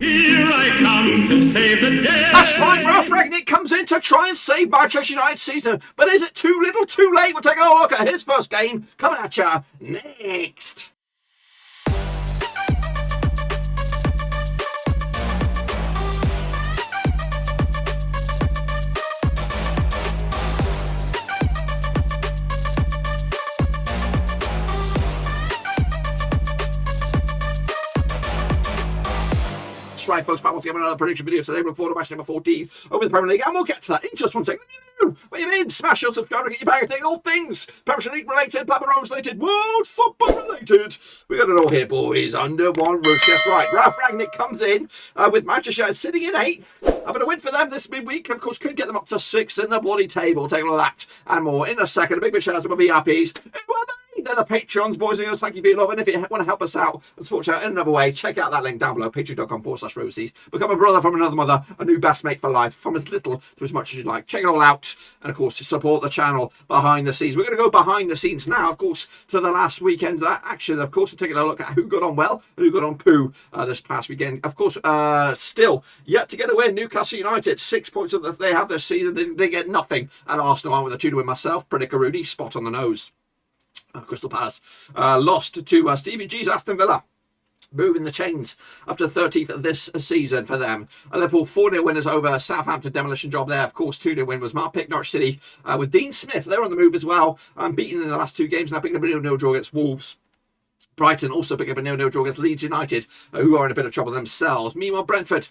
Here I come to save the day. That's right, Ralph Rangnick comes in to try and save Manchester United's season. But is it too little, too late? We'll take a look at his first game coming at you next. That's right, folks, back once again with another prediction video today. We look forward to match number 14 over the Premier League, and we'll get to that in just one second. What do you mean? Smash your subscribe to get your bag of things, all things Premier League related, Blackburn Rovers related, world football related. We got it all here, boys, under one roof. Yes, right. Ralph Rangnick comes in with Manchester United sitting in 8th. But a win for them this midweek, of course, could get them up to 6th in the bloody table. Take a look at that and more in a second. A big shout out to my VIPs. Who are they? They're the Patreons, boys and girls. Thank you for your love. And if you want to help us out and support us out in another way, check out that link down below, patreon.com/Rosies. Become a brother from another mother, a new best mate for life, from as little to as much as you'd like. Check it all out. And of course, to support the channel behind the scenes. We're going to go behind the scenes now, of course, to the last weekend's action. Of course, we're taking a look at who got on well and who got on poo this past weekend. Of course, still yet to get a win. Newcastle United, 6 points that they have this season. They get nothing. And Arsenal on with a 2 to win myself. Predict Rooney, spot on the nose. Crystal Palace lost to Stevie G's Aston Villa, moving the chains up to 13th of this season for them. Liverpool 4-0 winners over Southampton, demolition job there. Of course, 2-0 win was my pick. Norwich City with Dean Smith, they're on the move as well, beaten in the last 2 games, now picking up a 0-0 draw against Wolves. Brighton also picking up a 0-0 draw against Leeds United, who are in a bit of trouble themselves. Meanwhile, Brentford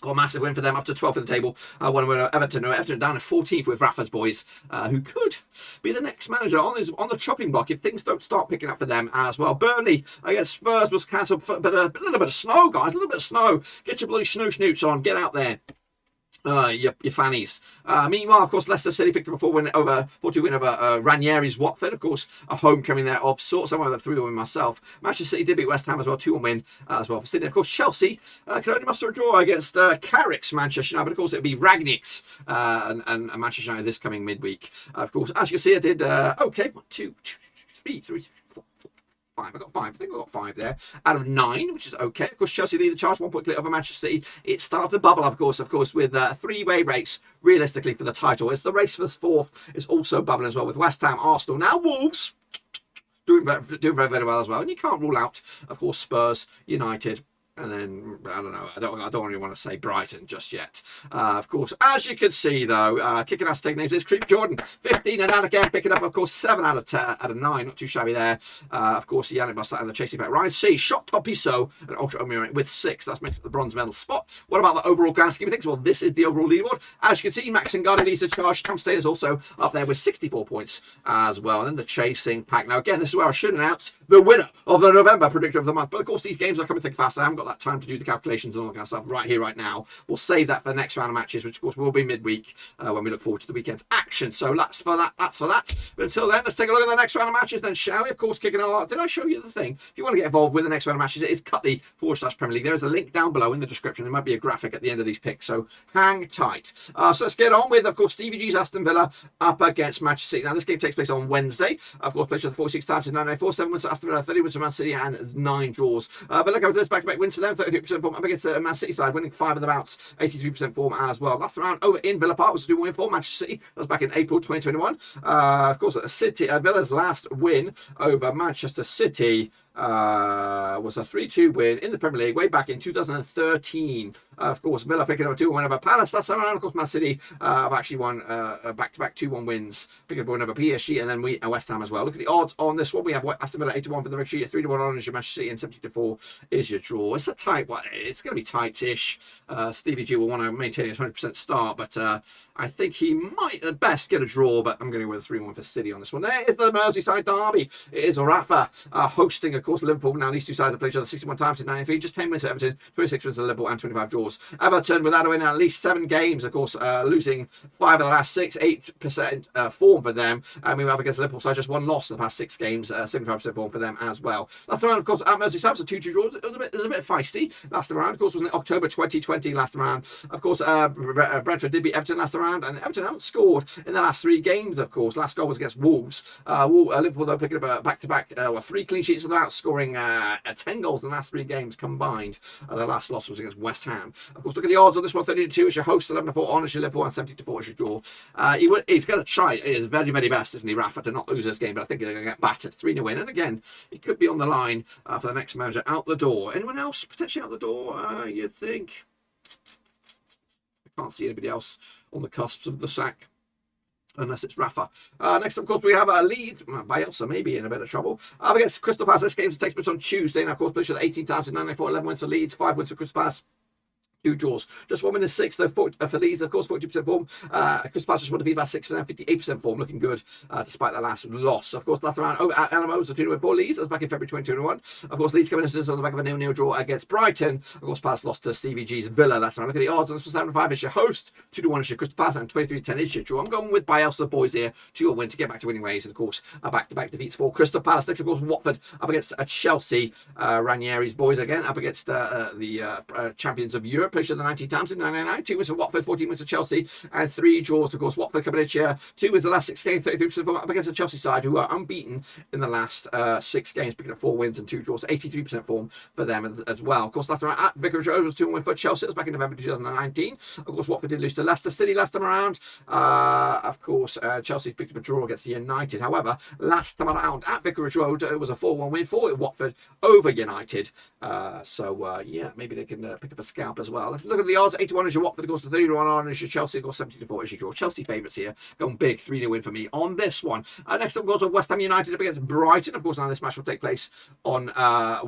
got a massive win for them, up to 12th in the table. One win over Everton. Everton down to 14th with Rafa's boys, who could be the next manager on the chopping block if things don't start picking up for them as well. Burnley against Spurs was cancelled for a little bit of snow, guys. A little bit of snow. Get your bloody snoots on. Get out there. Your fannies. Meanwhile, of course, Leicester City picked up a 4-2 win over Ranieri's Watford. Of course, a homecoming there of sorts. I went with a 3-1 win myself. Manchester City did beat West Ham as well, 2-1 win as well for Sydney. Of course, Chelsea could only muster a draw against Carrick's Manchester United, but of course it'll be Rangnick's and Manchester United this coming midweek. Of course, as you can see, I did okay. 1, 2, 3, 4, 5. I got 5. I think I got 5 there out of 9, which is okay. Of course, Chelsea lead the charge, 1 point clear over Manchester City. It started to bubble up, of course, with a 3-way race realistically for the title. It's the race for the 4th is also bubbling as well, with West Ham, Arsenal, now Wolves doing very, very well as well. And you can't rule out, of course, Spurs, United. And then, I don't know, I don't really want to say Brighton just yet. Of course, as you can see, though, kicking ass take names is Creep Jordan. 15 and out again, picking up, of course, 7 out of 9. Not too shabby there. Of course, Yannick Buster and the chasing back. Ryan C. Shot Poppy So and Ultra Omiri with 6. That makes it the bronze medal spot. What about the overall grand scheme of things? Well, this is the overall leaderboard. As you can see, Max and Gardy leads the charge. Cam Stay is also up there with 64 points as well. And then the chasing pack. Now, again, this is where I should announce the winner of the November predictor of the month. But, of course, these games are coming thick fast. I haven't got that time to do the calculations and all that kind of stuff right here, right now. We'll save that for the next round of matches, which of course will be midweek when we look forward to the weekend's action. So that's for that. But until then, let's take a look at the next round of matches then, shall we? Of course, kicking off. Did I show you the thing? If you want to get involved with the next round of matches, it is Cutley/Premier League. There is a link down below in the description. There might be a graphic at the end of these picks, so hang tight. So let's get on with, of course, Stevie G's Aston Villa up against Manchester City. Now, this game takes place on Wednesday. Of course, played 46 times in 994, 7 wins for Aston Villa, 30 wins for Man City, and 9 draws. But look at this back-to-back wins for them, 32% form up against Man City side, winning 5 of the bouts, 83% form as well. Last round over in Villa Park was a 2-1 win for Manchester City. That was back in April 2021. Of course, Villa's last win over Manchester City was a 3-2 win in the Premier League way back in 2013. Of course, Villa picking up a 2-1 win over Palace. That's around. Of course, Man City have actually won back-to-back 2-1 wins, picking up a win over PSG, and then West Ham as well. Look at the odds on this one. We have Aston Villa 8-1 for the victory, 3-1 on is your Manchester City, and 70-4 is your draw. It's a tight one. It's going to be tight-ish. Stevie G will want to maintain his 100% start, but I think he might at best get a draw, but I'm going to go with a 3-1 for City on this one. There is the Merseyside derby. It is Rafa hosting, of course, Liverpool. Now, these two sides have played each other 61 times in 93, just 10 wins for Everton, 26 wins for Liverpool, and 25 draws. Everton, without a win, at least 7 games, of course, losing 5 of the last 6, 8% form for them. And we have against Liverpool side just 1 loss in the past 6 games, 75% form for them as well. Last round, of course, at Merseyside was a 2-2 draw. It was a bit feisty last round. Of course, was in October 2020 last round. Of course, Brentford did beat Everton last round, and Everton haven't scored in the last 3 games, of course. Last goal was against Wolves. Liverpool, though, picking up a back-to-back 3 clean sheets in about scoring 10 goals in the last 3 games combined. The last loss was against West Ham. Of course, look at the odds on this one. 30-2 is your host, 11-4 on is your Liverpool, and 70-4 is your draw. He's going to try his very, very best, isn't he, Rafa, to not lose this game, but I think they're going to get battered. 3-0 win. And again, he could be on the line for the next manager out the door. Anyone else potentially out the door, you'd think? I can't see anybody else on the cusps of the sack, unless it's Rafa. Next, of course, we have Leeds. Bielsa may be in a bit of trouble. Up against Crystal Palace. This game takes place on Tuesday. And, of course, Bishop 18 times in 94, 11 wins for Leeds, 5 wins for Crystal Palace. 2 draws. Just 1 win and 6 though for Leeds, of course, 42% form. Crystal Palace just want to be about 6 for them, 58% form, looking good despite their last loss. Of course, last round at LMO, so 2-win for Leeds. That was back in February 2021. Of course, Leeds coming into on the back of a 0-0 draw against Brighton. Of course, Palace lost to Stevie G's Villa last round. Look at the odds on this for 7-5 is your host, 2-1 is your Crystal Palace, and 23-10 is your draw. I'm going with Bielsa boys here, 2-1 win to get back to winning ways, and of course, back-to-back defeats for Crystal Palace. Next, of course, Watford up against Chelsea. Ranieri's boys again up against the champions of Europe, played the 19 times. 99, 2 wins for Watford, 14 wins for Chelsea, and 3 draws. Of course, Watford coming in here, 2 wins the last 6 games, 33% form up against the Chelsea side, who are unbeaten in the last 6 games, picking up 4 wins and 2 draws, 83% form for them as well. Of course, last time at Vicarage Road was 2-1 for Chelsea. It was back in November 2019. Of course, Watford did lose to Leicester City last time around. Of course, Chelsea picked up a draw against United. However, last time around at Vicarage Road, it was a 4-1 win for Watford over United. Yeah, maybe they can pick up a scalp as well. Let's look at the odds. 81 is your Watford, of course, 31 on is your Chelsea, of course, 70-4 is your draw. Chelsea favourites here, going big, 3-0 win for me on this one. Next up, of course, West Ham United up against Brighton. Of course, now this match will take place on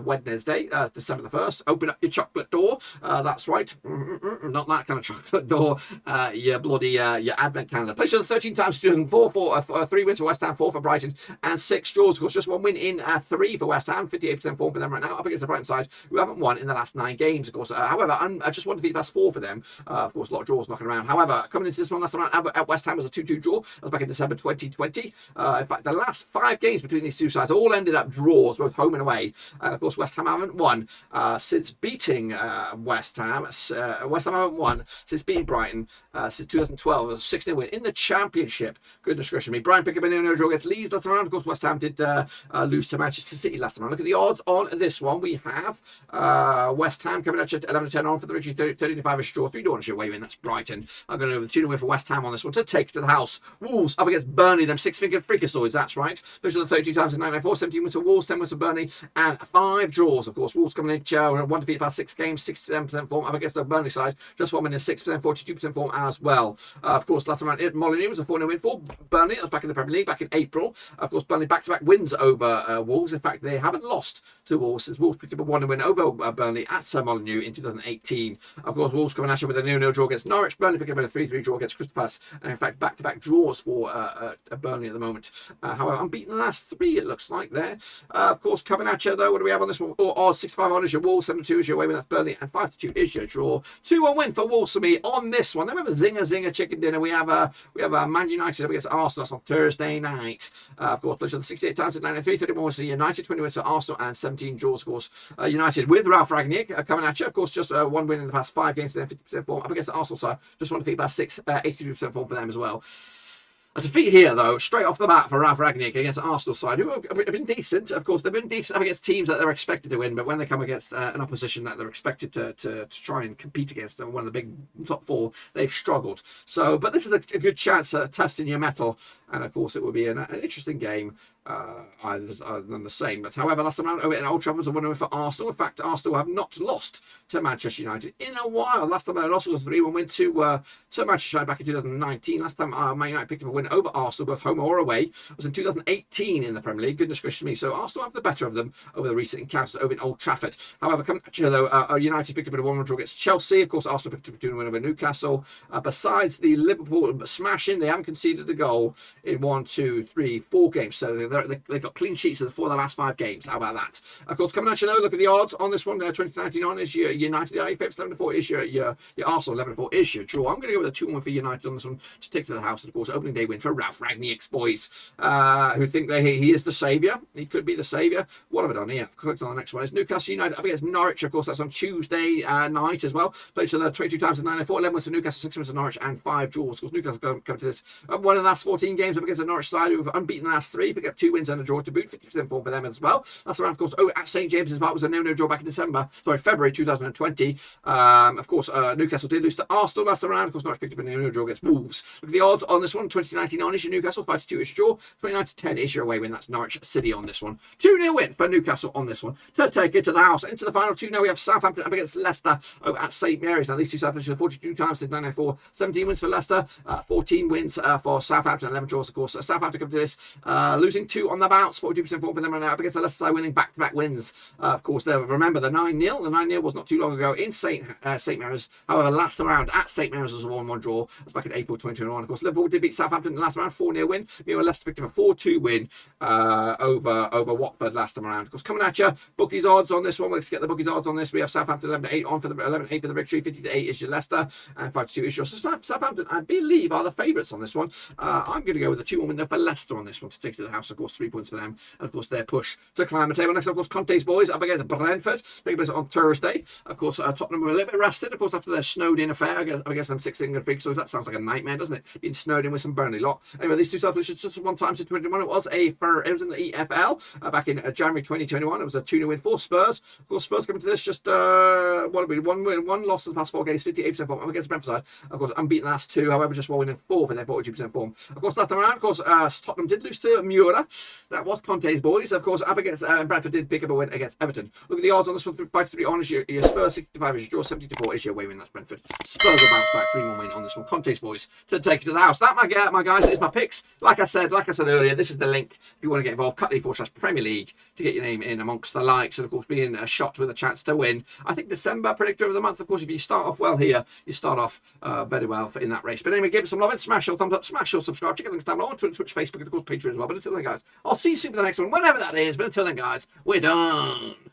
Wednesday, December the 1st. Open up your chocolate door. That's right. Not that kind of chocolate door. Your bloody your advent calendar. Played 13 times, 3 wins for West Ham, 4 for Brighton, and 6 draws. Of course, just 1 win in 3 for West Ham, 58% form for them right now, up against the Brighton side, who haven't won in the last 9 games, of course. However, I just want to defeat past 4 for them. Of course, a lot of draws knocking around. However, coming into this one last time at West Ham was a 2-2 draw. That was back in December 2020. In fact, the last 5 games between these two sides all ended up draws, both home and away. Of course, West Ham haven't won since beating West Ham. West Ham haven't won since beating Brighton since 2012. It was a 6-0 win in the Championship. Goodness gracious me. Brighton picked up a 0-0 draw against Leeds last time around. Of course, West Ham did lose to Manchester City last time around. Look at the odds on this one. We have West Ham coming at you 11-10 on for the Richie 30-5 is draw. 3-1 your way win. That's Brighton. I'm going to go with 2-0 win for West Ham on this one to take to the house. Wolves up against Burnley, them 6-fingered freakazoids. That's right. Those are the 32 times in 994, 17 wins for Wolves, 10 wins for Burnley, and 5 draws. Of course, Wolves coming in 1 defeat past 6 games, 67% form up against the Burnley side. Just 1 win in 6%, 42% form as well. Of course, last time around, Molyneux was a 4-0 win for Burnley. That was back in the Premier League back in April. Of course, Burnley back-to-back wins over Wolves. In fact, they haven't lost to Wolves since Wolves picked up a 1-0 win over Burnley at Molyneux in 2018. Of course, Wolves coming at you with a 0-0 draw against Norwich. Burnley picking up a 3-3 draw against Crystal Palace. And in fact, back-to-back draws for Burnley at the moment. However, unbeaten the last 3, it looks like there. Of course, coming at you, though, what do we have on this one? Odds 6-5 on is your Wolves, 7-2 is your way with that Burnley, and 5-2 is your draw. 2-1 win for Wolves for me on this one. Then we have a zinger chicken dinner. We have a Man United up against Arsenal. That's on Thursday night. Of course, played on 68 times at 93, 31 wins for United, 20 wins for Arsenal, and 17 draws, of course. United with Ralph Rangnick coming at you. Of course, just 1 win in the past 5 games, then 50% form up against the Arsenal side. Just 1 defeat past 6, 82% form for them as well. A defeat here, though, straight off the bat for Ralph Rangnick against the Arsenal side, who have been decent. Of course, they've been decent up against teams that they're expected to win, but when they come against an opposition that they're expected to try and compete against, one of the big top 4, they've struggled. So, but this is a good chance at testing your mettle, and of course, it will be an interesting game. Either than the same, but however, last time around in Old Trafford was a 1-0 win for Arsenal. In fact, Arsenal have not lost to Manchester United in a while. Last time they lost was a 3-1 win to Manchester United back in 2019. Last time Man United picked up a win over Arsenal, both home or away, was in 2018 in the Premier League. Goodness gracious me! So Arsenal have the better of them over the recent encounters over in Old Trafford. However, coming at you though, United picked up a 1-1 draw against Chelsea. Of course, Arsenal picked up a 2-1 win over Newcastle. Besides the Liverpool smashing, they haven't conceded a goal in 1, 2, 3, 4 games. So they've got clean sheets for the last 5 games. How about that? Of course, coming at you though, look at the odds on this one. 2019 on is your United. The IFA's 11-4 is your Arsenal. 11-4 is your draw. I'm going to go with a 2-1 for United on this one to take to the house. And of course, opening day win for Ralph Rangnick's boys, who think that he is the saviour. He could be the saviour. What have I done here? Clicked on the next one. It's Newcastle United up against Norwich. Of course, that's on Tuesday night as well. Played each other 22 times in 94. 11 wins for Newcastle, 6 wins for Norwich, and 5 draws. Of course, Newcastle come to this one of the last 14 games up against the Norwich side, who've unbeaten the last 3. Pick up 2 wins and a draw to boot, 50% form for them as well. Last round, of course, at St James's Park was a no draw back in February 2020. Of course, Newcastle did lose to Aston last round. Of course, Norwich picked up a no draw against Wolves. Look at the odds on this one: 20-99 issue Newcastle, 5-2 draw, 29-10 issue away win. That's Norwich City on this one. 2-0 win for Newcastle on this one to take it to the house. Into the final 2 now we have Southampton up against Leicester over at St Mary's. Now these two sides have 42 times since 1994. 17 wins for Leicester, 14 wins for Southampton, 11 draws. Of course, Southampton come to this losing 2 on the bounce, 42% form for them right now up against the Leicester side, winning back-to-back wins. Of course, remember the 9-0. The 9-0 was not too long ago in St Mary's. However, last round at St Mary's was a 1-1 draw. That's back in April 2021. Of course, Liverpool did beat Southampton in the last round, 4-0 win. Meanwhile, Leicester picked up a 4-2 win over Watford last time around. Of course, coming at you, bookies odds on this one. Let's get the bookies odds on this. We have Southampton 11-8 on for the 11-8 for the victory, 50-8 is your Leicester, and 5-2 is your Southampton. I believe are the favourites on this one. I'm going to go with the 2-1 win there for Leicester on this one to take to the house. Of course, 3 points for them, and of course their push to climb the table. Next, of course, Conte's boys up against Brentford, taking place on Thursday. Of course, Tottenham were a little bit rested, of course, after their snowed-in affair against them 6 England big. So that sounds like a nightmare, doesn't it? Being snowed in with some Burnley lot. Anyway, these two sides just one time since 2021. It was in the EFL back in January 2021. It was a 2-0 win for Spurs. Of course, Spurs coming to this just one loss in the past 4 games, 58% form against Brentford side. Of course, unbeaten last 2. However, just 1 win and 4 for their 42% form. Of course, last time around, of course, Tottenham did lose to Mura. That was Conte's boys. Of course, up against Brentford did pick up a win against Everton. Look at the odds on this one: 5-3 on is your Spurs, 65 is your draw, 70-4 is your away win. That's Brentford. Spurs will bounce back, 3-1 win on this one. Conte's boys to take it to the house. That, my guys, is my picks. Like I said earlier, this is the link if you want to get involved. Cut.ly/Premier League to get your name in amongst the likes, and of course being a shot with a chance to win. I think December predictor of the month. Of course, if you start off well here, you start off very well in that race. But anyway, give it some love and smash your thumbs up, smash your subscribe. Check out the links down below on Twitter, Twitch, Facebook, and of course Patreon as well. But until then, guys, I'll see you soon for the next one, whenever that is. But until then, guys, we're done.